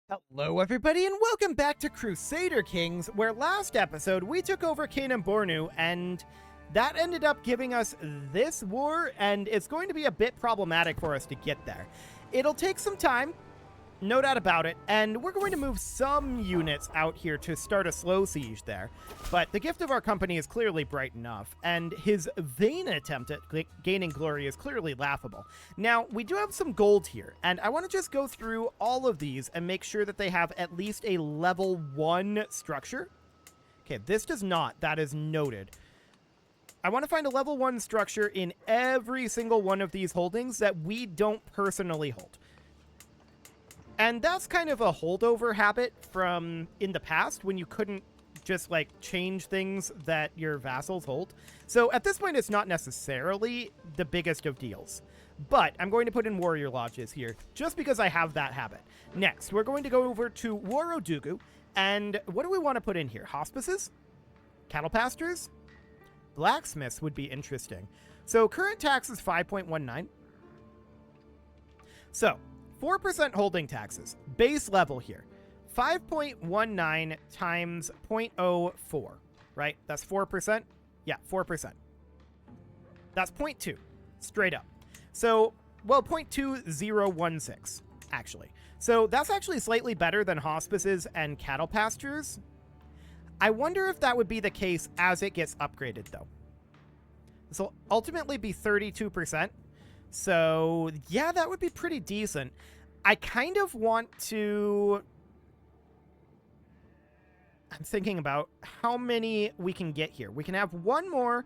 Hello everybody and welcome back to Crusader Kings, where last episode we took over Kanem Bornu and that ended up giving us this war, and it's going to be a bit problematic for us to get there. It'll take some time, no doubt about it, and we're going to move some units out here to start a slow siege there. But the gift of our company is clearly bright enough, and his vain attempt at gaining glory is clearly laughable. Now, we do have some gold here, and I want to just go through all of these and make sure that they have at least a level 1 structure. Okay, this does not. That is noted. I want to find a level 1 structure in every single one of these holdings that we don't personally hold. And that's kind of a holdover habit from in the past when you couldn't just like change things that your vassals hold. So at this point, it's not necessarily the biggest of deals. But I'm going to put in warrior lodges here just because I have that habit. Next, we're going to go over to Warodugu. And what do we want to put in here? Hospices? Cattle pastures? Blacksmiths would be interesting. So current tax is 5.19. So 4% holding taxes, base level here. 5.19 times 0.04, right? That's 4%? Yeah, 4%. That's 0.2, straight up. So, well, 0.2016, actually. So that's actually slightly better than hospices and cattle pastures. I wonder if that would be the case as it gets upgraded, though. This will ultimately be 32%. So, yeah, that would be pretty decent. I kind of want to... I'm thinking about how many we can get here. We can have one more.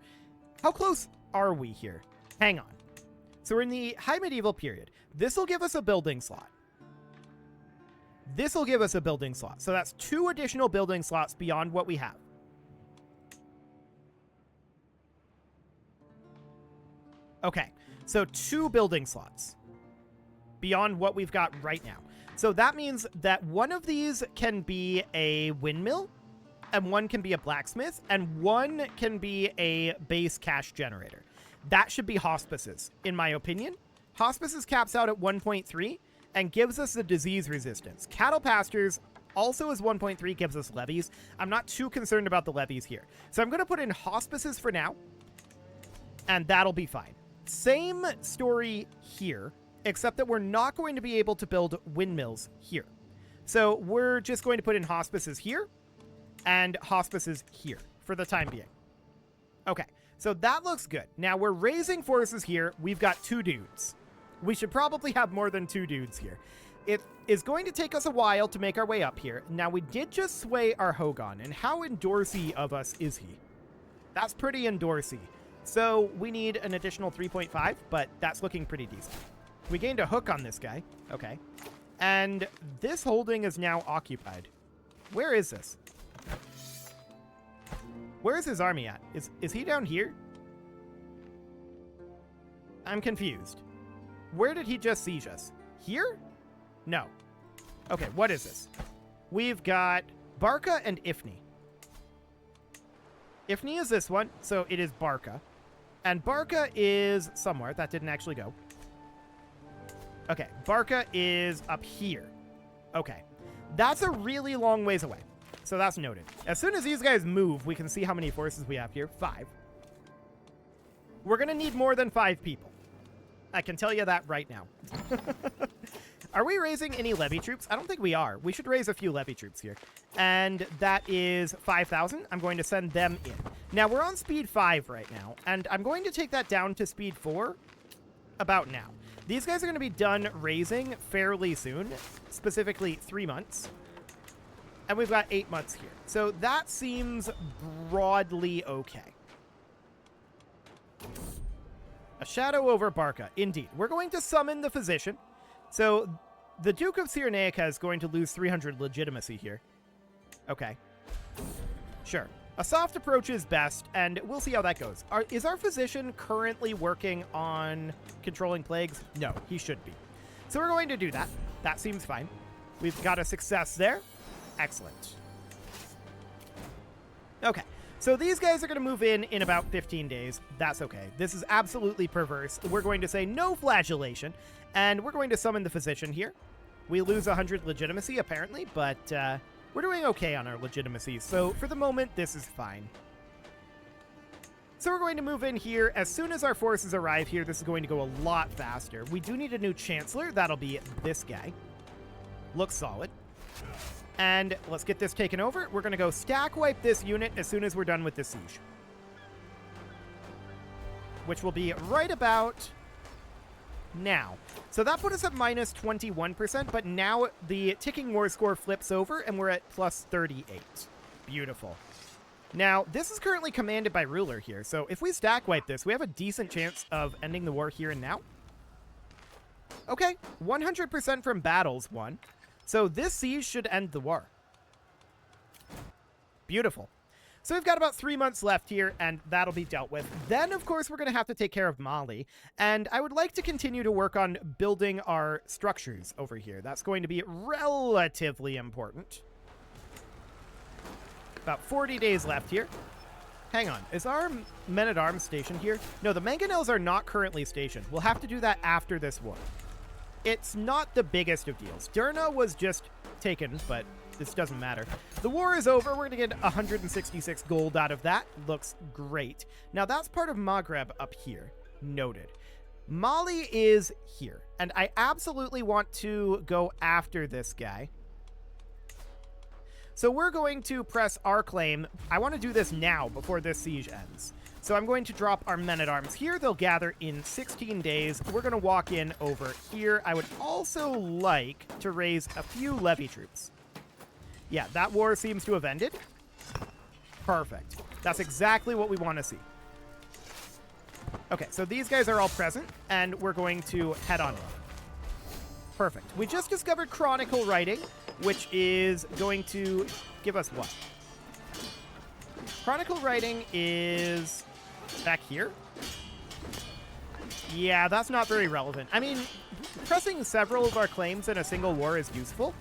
How close are we here? Hang on. So we're in the High Medieval period. This will give us a building slot. This will give us a building slot. So that's 2 additional building slots beyond what we have. Okay, so 2 building slots beyond what we've got right now. So that means that one of these can be a windmill, and one can be a blacksmith, and one can be a base cash generator. That should be hospices, in my opinion. Hospices caps out at 1.3 and gives us the disease resistance. Cattle pastures also is 1.3, gives us levies. I'm not too concerned about the levies here. So I'm going to put in hospices for now, and that'll be fine. Same story here, except that we're not going to be able to build windmills here. So we're just going to put in hospices here and hospices here for the time being. Okay, so that looks good. Now we're raising forces here. We've got 2 dudes. We should probably have more than 2 dudes here. It is going to take us a while to make our way up here. Now we did just sway our Hogan, and how endorsy of us is he? That's pretty endorsy. So we need an additional 3.5, but that's looking pretty decent. We gained a hook on this guy. Okay. And this holding is now occupied. Where is this? Where is his army at? Is he down here? I'm confused. Where did he just siege us? Here? No. Okay, what is this? We've got Barca and Ifni. Ifni is this one, so it is Barca. And Barca is somewhere. That didn't actually go. Okay, Barca is up here. Okay, that's a really long ways away. So that's noted. As soon as these guys move, we can see how many forces we have here. 5. We're going to need more than 5 people. I can tell you that right now. Are we raising any levy troops? I don't think we are. We should raise a few levy troops here. And that is 5,000. I'm going to send them in. Now, we're on speed 5 right now, and I'm going to take that down to speed 4 about now. These guys are going to be done raising fairly soon, specifically 3 months. And we've got 8 months here. So that seems broadly okay. A shadow over Barca. Indeed. We're going to summon the physician. So the Duke of Cyrenaica is going to lose 300 legitimacy here. Okay. Sure. A soft approach is best, and we'll see how that goes. Is our physician currently working on controlling plagues? No, he should be. So we're going to do that. That seems fine. We've got a success there. Excellent. Okay, so these guys are going to move in about 15 days. That's okay. This is absolutely perverse. We're going to say no flagellation, and we're going to summon the physician here. We lose 100 legitimacy, apparently, but we're doing okay on our legitimacy. So for the moment, this is fine. So we're going to move in here. As soon as our forces arrive here, this is going to go a lot faster. We do need a new chancellor. That'll be this guy. Looks solid. And let's get this taken over. We're going to go stack wipe this unit as soon as we're done with the siege. Which will be right about now. So that put us at minus 21%, but now the ticking war score flips over and we're at plus 38. Beautiful. Now, this is currently commanded by ruler here, so if we stack wipe this, we have a decent chance of ending the war here and now. Okay, 100% from battles won. So this siege should end the war. Beautiful. So we've got about 3 months left here, and that'll be dealt with. Then, of course, we're going to have to take care of Mali. And I would like to continue to work on building our structures over here. That's going to be relatively important. About 40 days left here. Hang on. Is our men-at-arms stationed here? No, the mangonels are not currently stationed. We'll have to do that after this war. It's not the biggest of deals. Derna was just taken, but this doesn't matter. The war is over. We're going to get 166 gold out of that. Looks great. Now, that's part of Maghreb up here. Noted. Mali is here, and I absolutely want to go after this guy. So we're going to press our claim. I want to do this now before this siege ends. So I'm going to drop our men-at-arms here. They'll gather in 16 days. We're going to walk in over here. I would also like to raise a few levy troops. Yeah, that war seems to have ended. Perfect. That's exactly what we want to see. Okay, so these guys are all present, and we're going to head on in. Perfect. We just discovered Chronicle Writing, which is going to give us what? Chronicle Writing is back here. Yeah, that's not very relevant. I mean, pressing several of our claims in a single war is useful,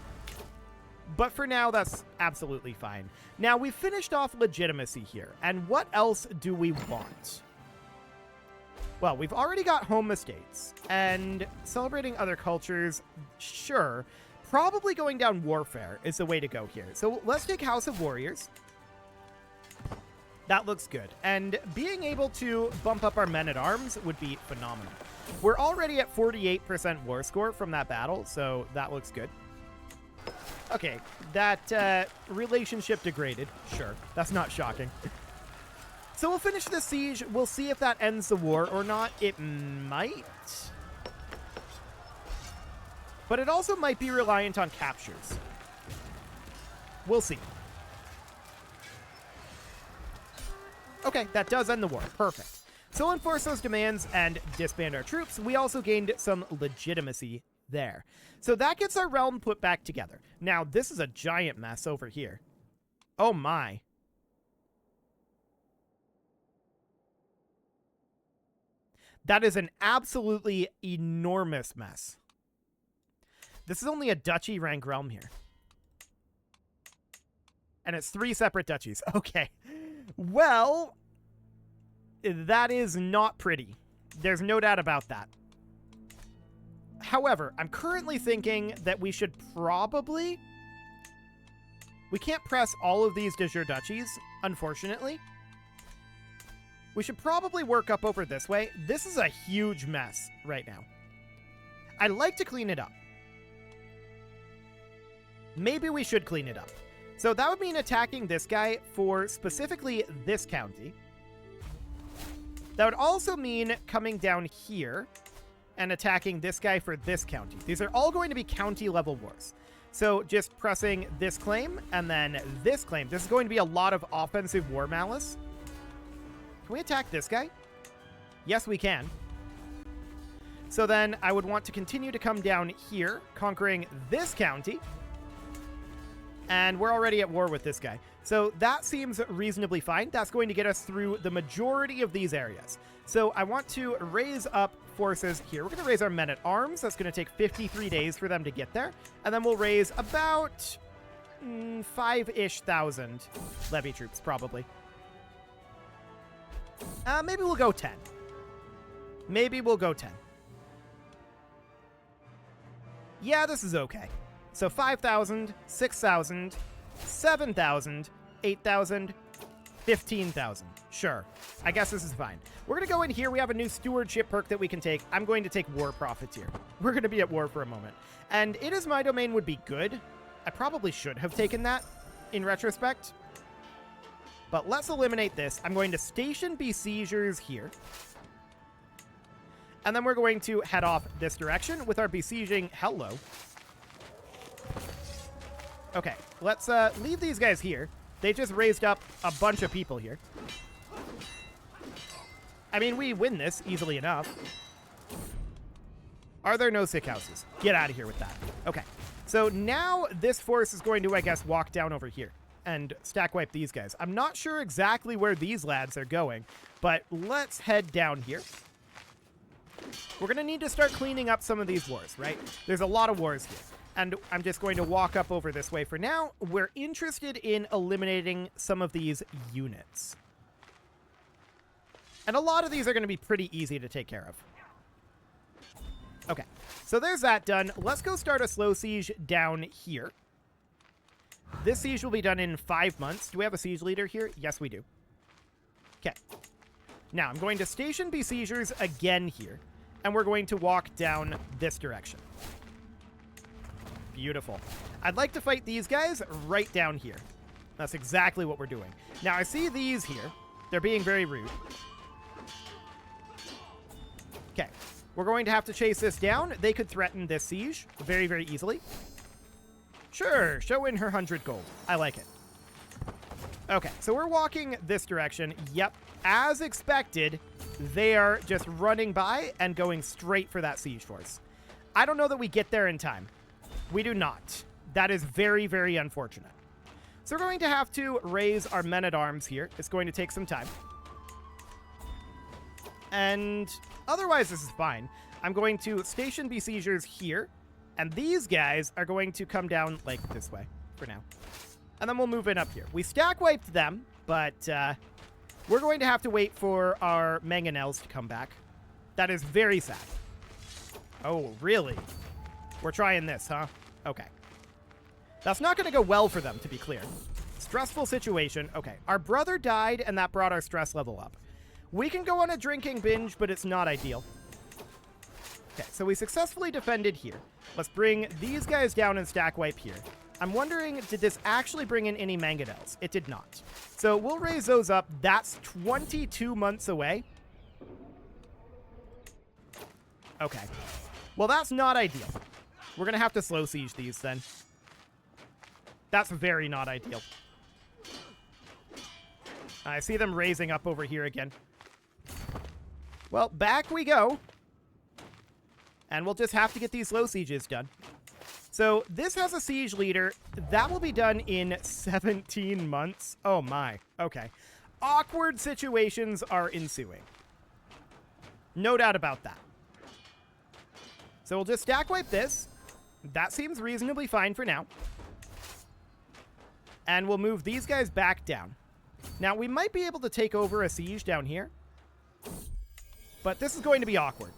but for now, that's absolutely fine. Now, we've finished off legitimacy here, and what else do we want? Well, we've already got home estates, and celebrating other cultures, sure. Probably going down warfare is the way to go here. So let's take House of Warriors. That looks good. And being able to bump up our men-at-arms would be phenomenal. We're already at 48% war score from that battle, so that looks good. Okay, that relationship degraded. Sure, that's not shocking. So we'll finish the siege. We'll see if that ends the war or not. It might. But it also might be reliant on captures. We'll see. Okay, that does end the war. Perfect. So we'll enforce those demands and disband our troops. We also gained some legitimacy there. So that gets our realm put back together. Now, this is a giant mess over here. Oh my. That is an absolutely enormous mess. This is only a duchy rank realm here. And it's 3 separate duchies. Okay. Well, that is not pretty. There's no doubt about that. However, I'm currently thinking that we should probably... We can't press all of these de jure duchies, unfortunately. We should probably work up over this way. This is a huge mess right now. I'd like to clean it up. Maybe we should clean it up. So that would mean attacking this guy for specifically this county. That would also mean coming down here and attacking this guy for this county. These are all going to be county level wars. So just pressing this claim and then this claim. This is going to be a lot of offensive war malice. Can we attack this guy? Yes, we can. So then I would want to continue to come down here, conquering this county. And we're already at war with this guy. So that seems reasonably fine. That's going to get us through the majority of these areas. So I want to raise up forces here. We're going to raise our men-at-arms. That's going to take 53 days for them to get there. And then we'll raise about 5-ish thousand levy troops, probably. Maybe we'll go 10. Maybe we'll go 10. Yeah, this is okay. So 5,000, 6,000, 7,000, 8,000, 15,000. Sure. I guess this is fine. We're going to go in here. We have a new stewardship perk that we can take. I'm going to take war profiteer. We're going to be at war for a moment. And it is my domain would be good. I probably should have taken that in retrospect. But let's eliminate this. I'm going to station besiegers here. And then we're going to head off this direction with our besieging. Hello. Okay, let's leave these guys here. They just raised up a bunch of people here. I mean, we win this easily enough. Are there no sick houses? Get out of here with that. Okay, so now this force is going to, I guess, walk down over here and stack wipe these guys. I'm not sure exactly where these lads are going, but let's head down here. We're going to need to start cleaning up some of these wars, right? There's a lot of wars here. And I'm just going to walk up over this way for now. We're interested in eliminating some of these units. And a lot of these are going to be pretty easy to take care of. Okay, so there's that done. Let's go start a slow siege down here. This siege will be done in 5 months. Do we have a siege leader here? Yes, we do. Okay. Now, I'm going to station besiegers again here. And we're going to walk down this direction. Beautiful. I'd like to fight these guys right down here. That's exactly what we're doing. Now, I see these here. They're being very rude. Okay. We're going to have to chase this down. They could threaten this siege very, very easily. Sure. Show in her 100 gold. I like it. Okay. So we're walking this direction. Yep. As expected, they are just running by and going straight for that siege force. I don't know that we get there in time. We do not. That is very, very unfortunate. So we're going to have to raise our men-at-arms here. It's going to take some time. And otherwise, this is fine. I'm going to station besiegers here. And these guys are going to come down like this way for now. And then we'll move in up here. We stack wiped them, but we're going to have to wait for our mangonels to come back. That is very sad. Oh, really? We're trying this, huh? Okay. That's not going to go well for them, to be clear. Stressful situation. Okay, our brother died, and that brought our stress level up. We can go on a drinking binge, but it's not ideal. Okay, so we successfully defended here. Let's bring these guys down and stack wipe here. I'm wondering, did this actually bring in any mangonels? It did not. So we'll raise those up. That's 22 months away. Okay. Well, that's not ideal. We're going to have to slow siege these then. That's very not ideal. I see them raising up over here again. Well, back we go. And we'll just have to get these slow sieges done. So this has a siege leader. That will be done in 17 months. Oh my. Okay. Awkward situations are ensuing. No doubt about that. So we'll just stack wipe this. That seems reasonably fine for now. And we'll move these guys back down. Now, we might be able to take over a siege down here. But this is going to be awkward.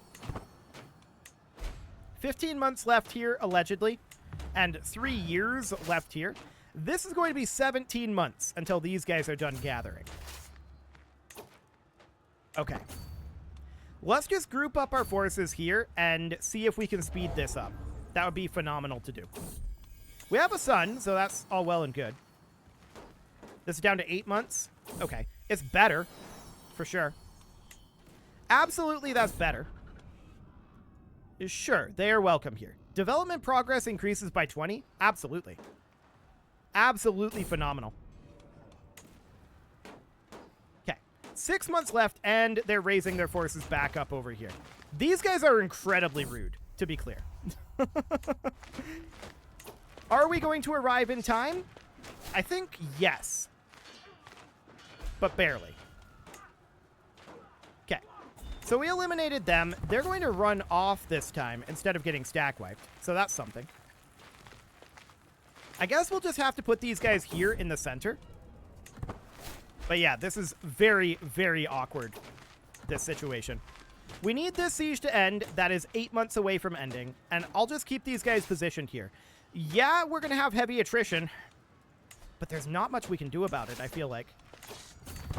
15 months left here, allegedly. And 3 years left here. This is going to be 17 months until these guys are done gathering. Okay. Let's just group up our forces here and see if we can speed this up. That would be phenomenal to do. We have a son, so that's all well and good. This is down to 8 months. Okay. It's better, for sure. Absolutely, that's better. Sure, they are welcome here. Development progress increases by 20? Absolutely. Absolutely phenomenal. Okay. 6 months left, and they're raising their forces back up over here. These guys are incredibly rude, to be clear. Are we going to arrive in time? I think yes. But barely. Okay. So we eliminated them. They're going to run off this time instead of getting stack wiped. So that's something. I guess we'll just have to put these guys here in the center. But yeah, this is very, very awkward, this situation. We need this siege to end. That is 8 months away from ending. And I'll just keep these guys positioned here. Yeah, we're going to have heavy attrition, but there's not much we can do about it, I feel like.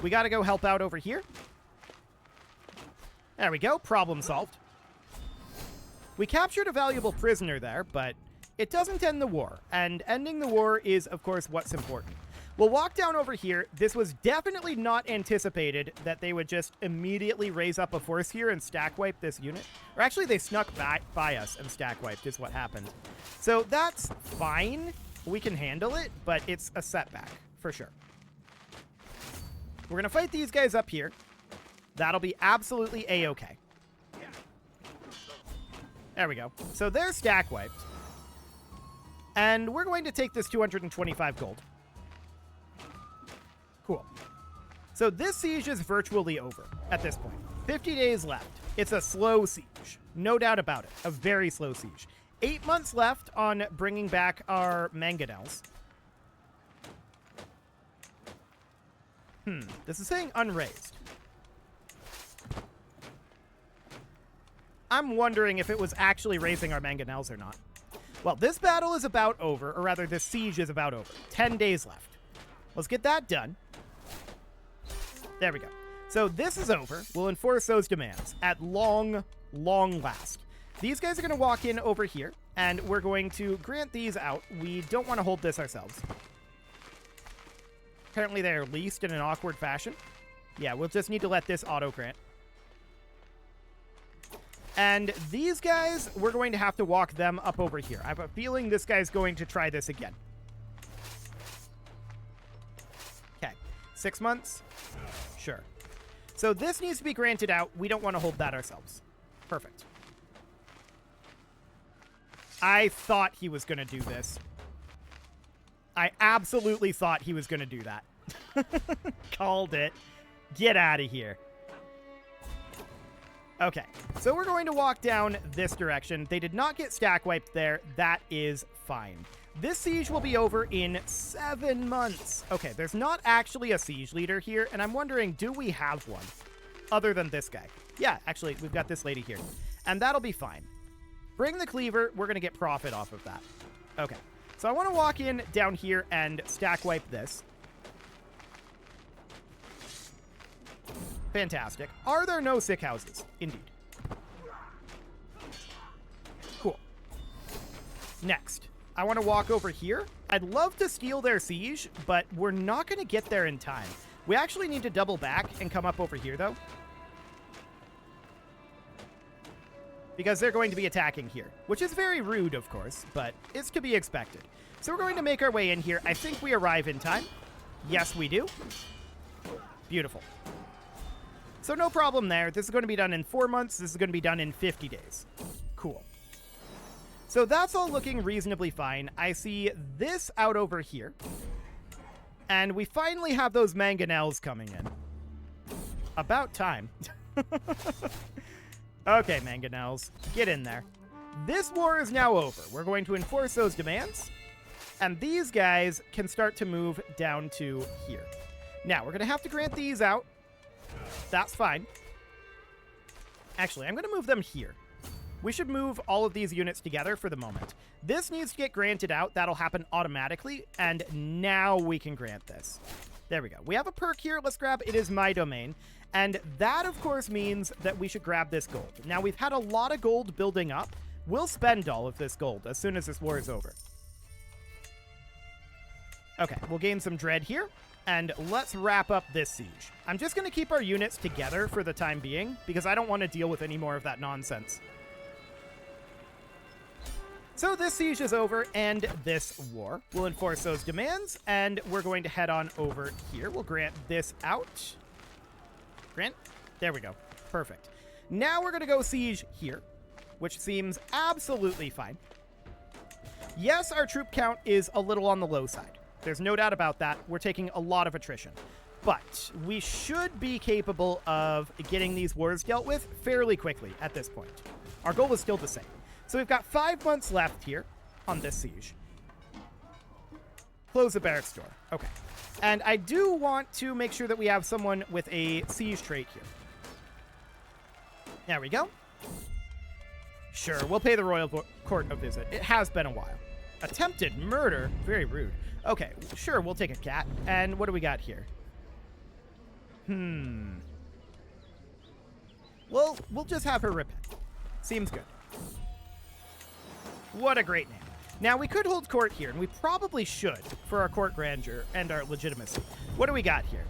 We got to go help out over here. There we go. Problem solved. We captured a valuable prisoner there, but it doesn't end the war, and ending the war is, of course, what's important. We'll walk down over here. This was definitely not anticipated that they would just immediately raise up a force here and stack wipe this unit. Or actually, they snuck back by us and stack wiped is what happened. So that's fine. We can handle it, but it's a setback for sure. We're going to fight these guys up here. That'll be absolutely A-okay. There we go. So they're stack wiped. And we're going to take this 225 gold. Cool. So this siege is virtually over at this point. 50 days left. It's a slow siege. No doubt about it. A very slow siege. 8 months left on bringing back our mangonels. This is saying unraised. I'm wondering if it was actually raising our mangonels or not. Well, this battle is about over, or rather, this siege is about over. 10 days left. Let's get that done. There we go. So this is over. We'll enforce those demands at long, long last. These guys are going to walk in over here, and we're going to grant these out. We don't want to hold this ourselves. Apparently they're leased in an awkward fashion. Yeah, we'll just need to let this auto-grant. And these guys, we're going to have to walk them up over here. I have a feeling this guy's going to try this again. Okay. 6 months? Sure. So this needs to be granted out. We don't want to hold that ourselves. Perfect. I thought he was going to do this. I absolutely thought he was going to do that. Called it. Get out of here. Okay, so we're going to walk down this direction. They did not get stack wiped there. That is fine. This siege will be over in 7 months. Okay, there's not actually a siege leader here, and I'm wondering, do we have one? Other than this guy. Yeah, actually, we've got this lady here. And that'll be fine. Bring the cleaver. We're going to get profit off of that. Okay, so I want to walk in down here and stack wipe this. Fantastic. Are there no sick houses? Indeed. Cool. Next, I want to walk over here. I'd love to steal their siege, but we're not going to get there in time. We actually need to double back and come up over here, though. Because they're going to be attacking here, which is very rude, of course, but it's to be expected. So we're going to make our way in here. I think we arrive in time. Yes, we do. Beautiful. So no problem there. This is going to be done in 4 months. This is going to be done in 50 days. Cool. So that's all looking reasonably fine. I see this out over here. And we finally have those mangonels coming in. About time. Okay, mangonels, get in there. This war is now over. We're going to enforce those demands. And these guys can start to move down to here. Now, we're going to have to grant these out. That's fine. Actually, I'm going to move them here. We should move all of these units together for the moment. This needs to get granted out. That'll happen automatically. And now we can grant this. There we go. We have a perk here. Let's grab It Is My Domain. And that, of course, means that we should grab this gold. Now, we've had a lot of gold building up. We'll spend all of this gold as soon as this war is over. Okay, we'll gain some dread here. And let's wrap up this siege. I'm just going to keep our units together for the time being, because I don't want to deal with any more of that nonsense. So this siege is over, and this war. We'll enforce those demands, and we're going to head on over here. We'll grant this out. Grant? There we go. Perfect. Now we're going to go siege here, which seems absolutely fine. Yes, our troop count is a little on the low side. There's no doubt about that. We're taking a lot of attrition. But we should be capable of getting these wars dealt with fairly quickly at this point. Our goal is still the same. So we've got 5 months left here on this siege. Close the barracks door. Okay. And I do want to make sure that we have someone with a siege trait here. There we go. Sure, we'll pay the royal court a visit. It has been a while. Attempted murder? Very rude. Okay, sure, we'll take a cat. And what do we got here? Well, we'll just have her repent. Seems good. What a great name. Now, we could hold court here, and we probably should for our court grandeur and our legitimacy. What do we got here?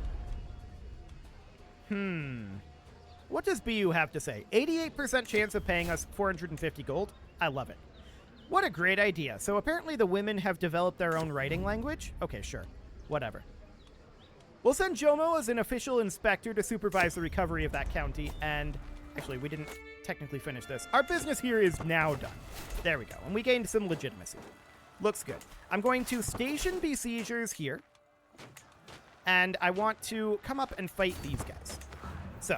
What does BU have to say? 88% chance of paying us 450 gold? I love it. What a great idea. So apparently the women have developed their own writing language? Okay, sure. Whatever. We'll send Jomo as an official inspector to supervise the recovery of that county, and actually, we didn't technically finish this. Our business here is now done. There we go. And we gained some legitimacy. Looks good. I'm going to station besiegers here, and I want to come up and fight these guys. So,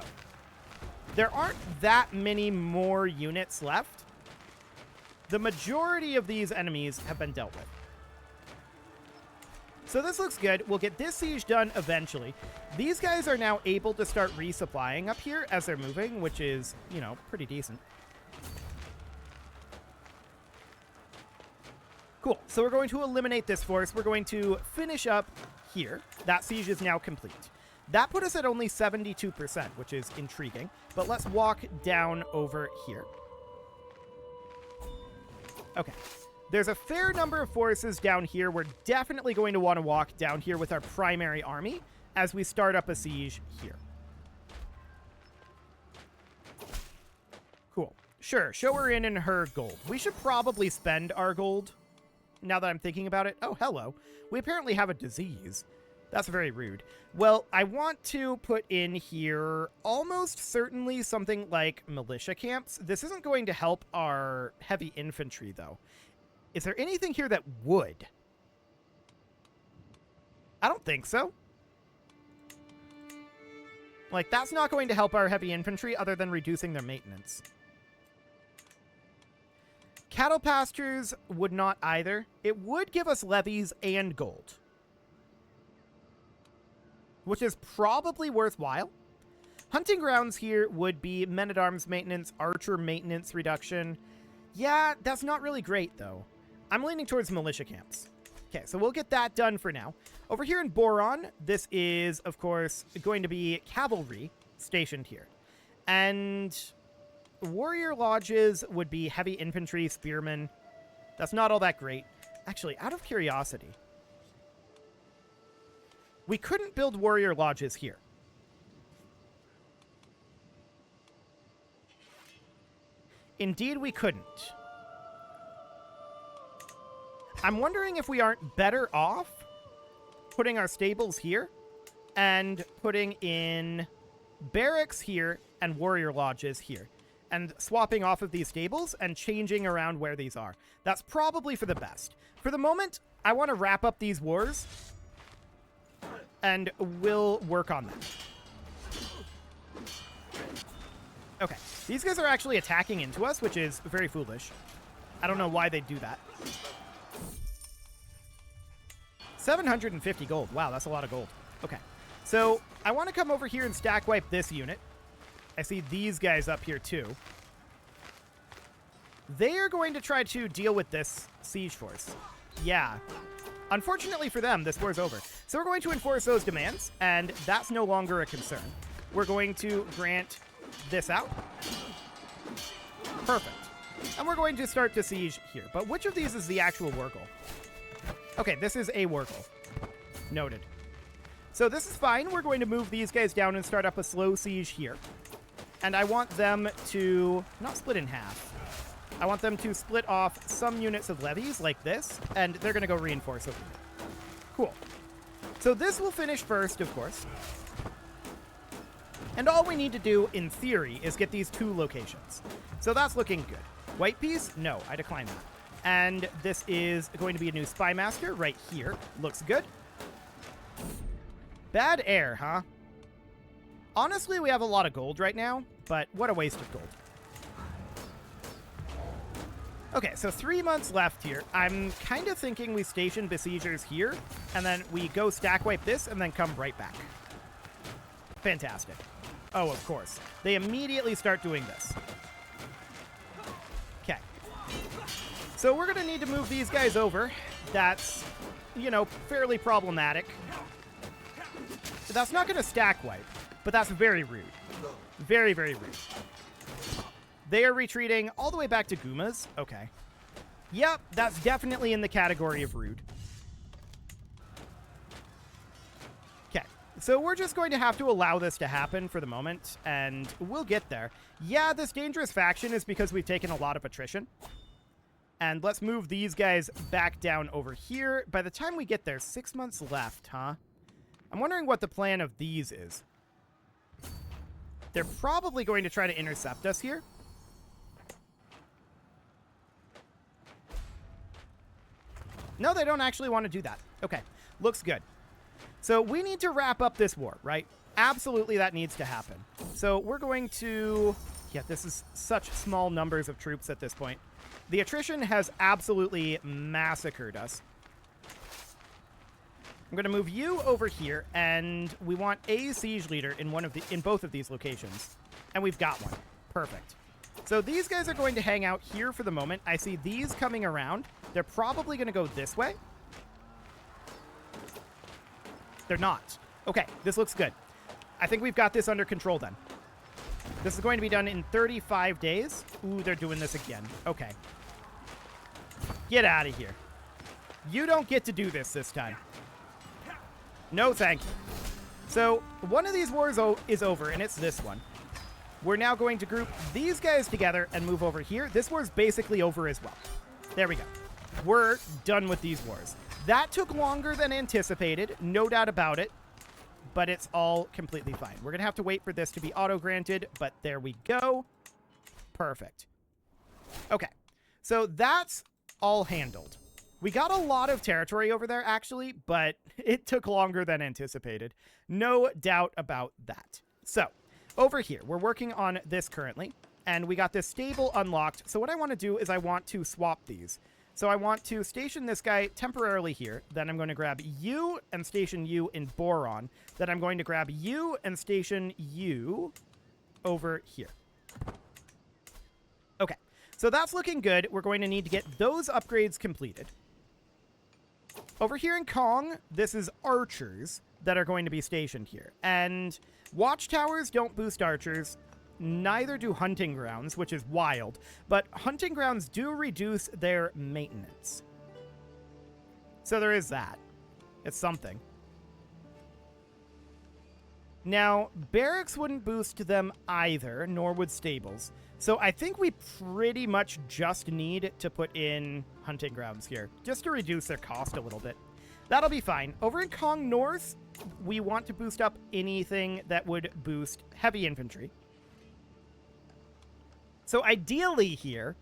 there aren't that many more units left. The majority of these enemies have been dealt with. So this looks good. We'll get this siege done eventually. These guys are now able to start resupplying up here as they're moving, which is, you know, pretty decent. Cool. So we're going to eliminate this force. We're going to finish up here. That siege is now complete. That put us at only 72%, which is intriguing. But let's walk down over here. Okay. There's a fair number of forces down here. We're definitely going to want to walk down here with our primary army as we start up a siege here. Cool. Sure, show her in her gold. We should probably spend our gold, now that I'm thinking about it. Oh, hello. We apparently have a disease. That's very rude. Well, I want to put in here almost certainly something like militia camps. This isn't going to help our heavy infantry, though. Is there anything here that would? I don't think so. Like, that's not going to help our heavy infantry other than reducing their maintenance. Cattle pastures would not either. It would give us levies and gold, which is probably worthwhile. Hunting grounds here would be men-at-arms maintenance, archer maintenance reduction. Yeah, that's not really great, though. I'm leaning towards militia camps. Okay, so we'll get that done for now. Over here in Boron, this is, of course, going to be cavalry stationed here. And warrior lodges would be heavy infantry, spearmen. That's not all that great. Actually, out of curiosity, we couldn't build warrior lodges here. Indeed, we couldn't. I'm wondering if we aren't better off putting our stables here and putting in barracks here and warrior lodges here and swapping off of these stables and changing around where these are. That's probably for the best. For the moment, I want to wrap up these wars and we'll work on that. Okay, these guys are actually attacking into us, which is very foolish. I don't know why they do that. 750 gold. Wow, that's a lot of gold. Okay, so I want to come over here and stack wipe this unit. I see these guys up here too. They are going to try to deal with this siege force. Yeah. Unfortunately for them, this war's over. So we're going to enforce those demands, and that's no longer a concern. We're going to grant this out. Perfect. And we're going to start the siege here. But which of these is the actual war goal? Okay, this is a war goal. Noted. So this is fine. We're going to move these guys down and start up a slow siege here. And I want them to not split in half. I want them to split off some units of levies like this, and they're going to go reinforce over here. Cool. So this will finish first, of course. And all we need to do, in theory, is get these 2 locations. So that's looking good. White piece? No, I decline that. And this is going to be a new spy master right here. Looks good. Bad air, huh? Honestly, we have a lot of gold right now, but what a waste of gold. Okay, so 3 months left here. I'm kind of thinking we station besiegers here, and then we go stack wipe this, and then come right back. Fantastic. Oh, of course. They immediately start doing this. Okay. So we're going to need to move these guys over. That's, you know, fairly problematic. That's not going to stack wipe, but that's very rude. Very, very rude. They are retreating all the way back to Guma's. Okay. Yep, that's definitely in the category of rude. Okay, so we're just going to have to allow this to happen for the moment, and we'll get there. Yeah, this dangerous faction is because we've taken a lot of attrition. And let's move these guys back down over here. By the time we get there, 6 months left, huh? I'm wondering what the plan of these is. They're probably going to try to intercept us here. No, they don't actually want to do that. Okay, looks good. So we need to wrap up this war, right? Absolutely, that needs to happen. So we're going to... Yeah, this is such small numbers of troops at this point. The attrition has absolutely massacred us. I'm going to move you over here, and we want a siege leader in both of these locations. And we've got one. Perfect. So these guys are going to hang out here for the moment. I see these coming around. They're probably going to go this way. They're not. Okay, this looks good. I think we've got this under control then. This is going to be done in 35 days. Ooh, they're doing this again. Okay. Get out of here. You don't get to do this time. No, thank you. So, one of these wars is over, and it's this one. We're now going to group these guys together and move over here. This war's basically over as well. There we go. We're done with these wars. That took longer than anticipated, no doubt about it, but it's all completely fine. We're going to have to wait for this to be auto-granted, but there we go. Perfect. Okay, so that's all handled. We got a lot of territory over there, actually, but it took longer than anticipated. No doubt about that. So, over here, we're working on this currently, and we got this stable unlocked. So what I want to do is I want to swap these. So I want to station this guy temporarily here. Then I'm going to grab you and station you in Boron. Then I'm going to grab you and station you over here. Okay, so that's looking good. We're going to need to get those upgrades completed. Over here in Kong, this is archers that are going to be stationed here. And watchtowers don't boost archers. Neither do hunting grounds, which is wild. But hunting grounds do reduce their maintenance. So there is that. It's something. Now, barracks wouldn't boost them either, nor would stables. So I think we pretty much just need to put in hunting grounds here, just to reduce their cost a little bit. That'll be fine. Over in Kong North, we want to boost up anything that would boost heavy infantry. So ideally here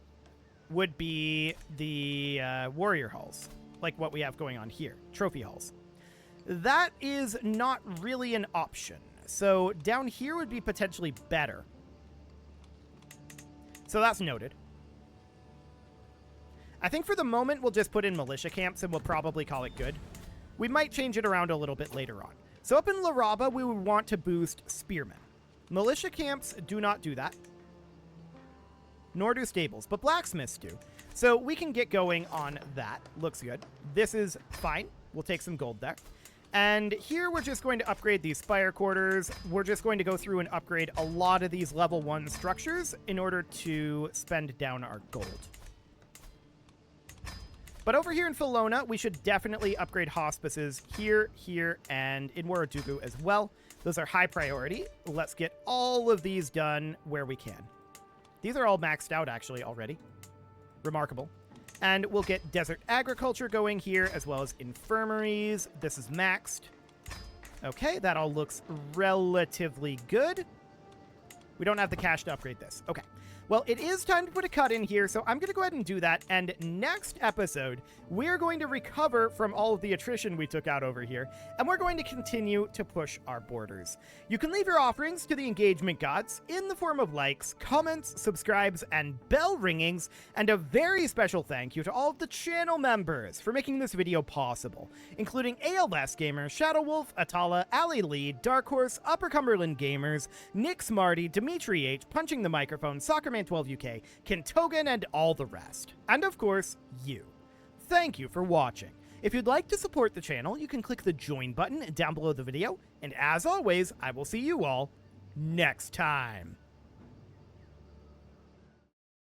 would be the warrior halls, like what we have going on here, trophy halls. That is not really an option. So down here would be potentially better. So that's noted. I think for the moment we'll just put in militia camps and we'll probably call it good. We might change it around a little bit later on. So up in Laraba, we would want to boost spearmen. Militia camps do not do that. Nor do stables, but blacksmiths do. So we can get going on that. Looks good. This is fine. We'll take some gold there. And here we're just going to upgrade these spire quarters. We're just going to go through and upgrade a lot of these level 1 structures in order to spend down our gold. But over here in Filona, we should definitely upgrade hospices here, here, and in Waradugu as well. Those are high priority. Let's get all of these done where we can. These are all maxed out, actually, already. Remarkable. And we'll get desert agriculture going here, as well as infirmaries. This is maxed. Okay, that all looks relatively good. We don't have the cash to upgrade this. Okay. Well, it is time to put a cut in here, so I'm going to go ahead and do that. And next episode, we're going to recover from all of the attrition we took out over here, and we're going to continue to push our borders. You can leave your offerings to the engagement gods in the form of likes, comments, subscribes, and bell ringings, and a very special thank you to all of the channel members for making this video possible, including ALS Gamer, Shadow Wolf, Atala, Ali Lee, Dark Horse, Upper Cumberland Gamers, Nick Smarty, Dimitri H, Punching the Microphone, Soccer Spider-Man 12 UK, Kentogan, and all the rest. And of course, you. Thank you for watching. If you'd like to support the channel, you can click the join button down below the video, and as always, I will see you all next time.